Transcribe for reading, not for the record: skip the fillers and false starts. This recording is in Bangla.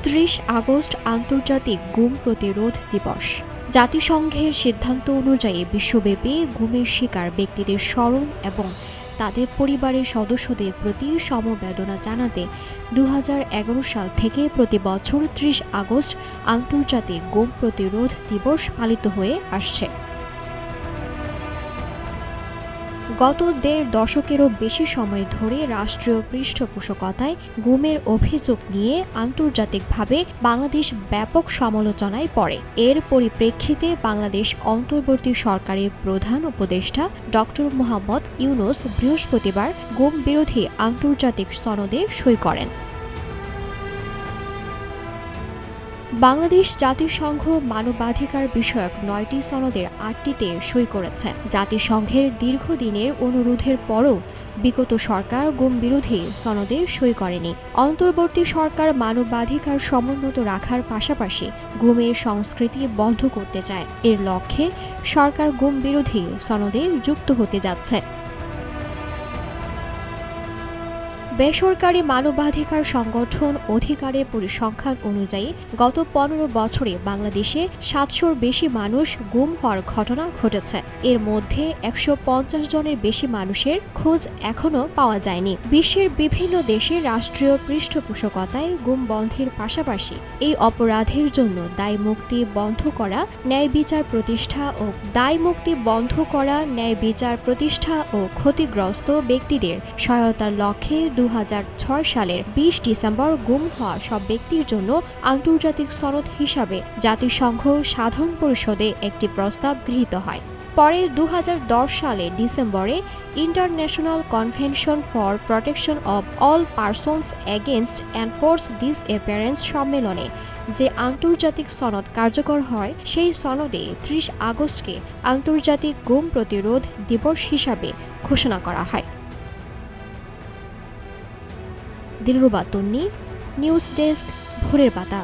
৩০ আগস্ট আন্তর্জাতিক গুম প্রতিরোধ দিবস। জাতিসংঘের সিদ্ধান্ত অনুযায়ী বিশ্বব্যাপী গুমের শিকার ব্যক্তিদের স্মরণ এবং তাদের পরিবারের সদস্যদের প্রতি সমবেদনা জানাতে ২০১১ সাল থেকে প্রতি বছর ৩০ আগস্ট আন্তর্জাতিক গুম প্রতিরোধ দিবস পালিত হয়ে আসছে। গত দেড় দশকেরও বেশি সময় ধরে রাষ্ট্রীয় পৃষ্ঠপোষকতায় গুমের অভিযোগ নিয়ে আন্তর্জাতিকভাবে বাংলাদেশ ব্যাপক সমালোচনায় পড়ে। এর পরিপ্রেক্ষিতে বাংলাদেশ অন্তর্বর্তী সরকারের প্রধান উপদেষ্টা ডক্টর মোহাম্মদ ইউনূস বৃহস্পতিবার গুম বিরোধী আন্তর্জাতিক সনদে সই করেন। বাংলাদেশ জাতিসংঘ মানবাধিকার বিষয়ক ৯টি সনদের ৮টিতে সই করেছে। জাতিসংঘের দীর্ঘদিনের অনুরোধের পরও বিগত সরকার গুম বিরোধী সনদে সই করেনি। অন্তর্বর্তী সরকার মানবাধিকার সমুন্নত রাখার পাশাপাশি গুমের সংস্কৃতি বন্ধ করতে চায়। এর লক্ষ্যে সরকার গুম বিরোধী সনদে যুক্ত হতে যাচ্ছে। বেসরকারি মানবাধিকার সংগঠন অধিকারের পরিসংখ্যান অনুযায়ী গত ১৫ বছরে বাংলাদেশে ৭০০-র বেশি মানুষ গুম হওয়ার ঘটনা ঘটেছে। এর মধ্যে ১৫০ জনের বেশি মানুষের খোঁজ এখনও পাওয়া যায়নি। বিশ্বের বিভিন্ন দেশে রাষ্ট্রীয় পৃষ্ঠপোষকতায় গুম বন্ধের পাশাপাশি এই অপরাধের জন্য দায়মুক্তি বন্ধ করা, ন্যায় বিচার প্রতিষ্ঠা ও ক্ষতিগ্রস্ত ব্যক্তিদের সহায়তার লক্ষ্যে ২০০৬ সালের ২০ ডিসেম্বর গুম হওয়া সব ব্যক্তির জন্য আন্তর্জাতিক সনদ হিসাবে জাতিসংঘ সাধারণ পরিষদে একটি প্রস্তাব গৃহীত হয়। পরে ২০১০ সালে ডিসেম্বরে international convention for protection of all persons against enforced disappearance সম্মেলনে যে আন্তর্জাতিক সনদ কার্যকর হয়, সেই সনদে ৩০ আগস্টকে আন্তর্জাতিক গুম প্রতিরোধ দিবস হিসাবে ঘোষণা করা হয়। দিলরুবা তন্নি, নিউজ ডেস্ক, ভোরের পাতা।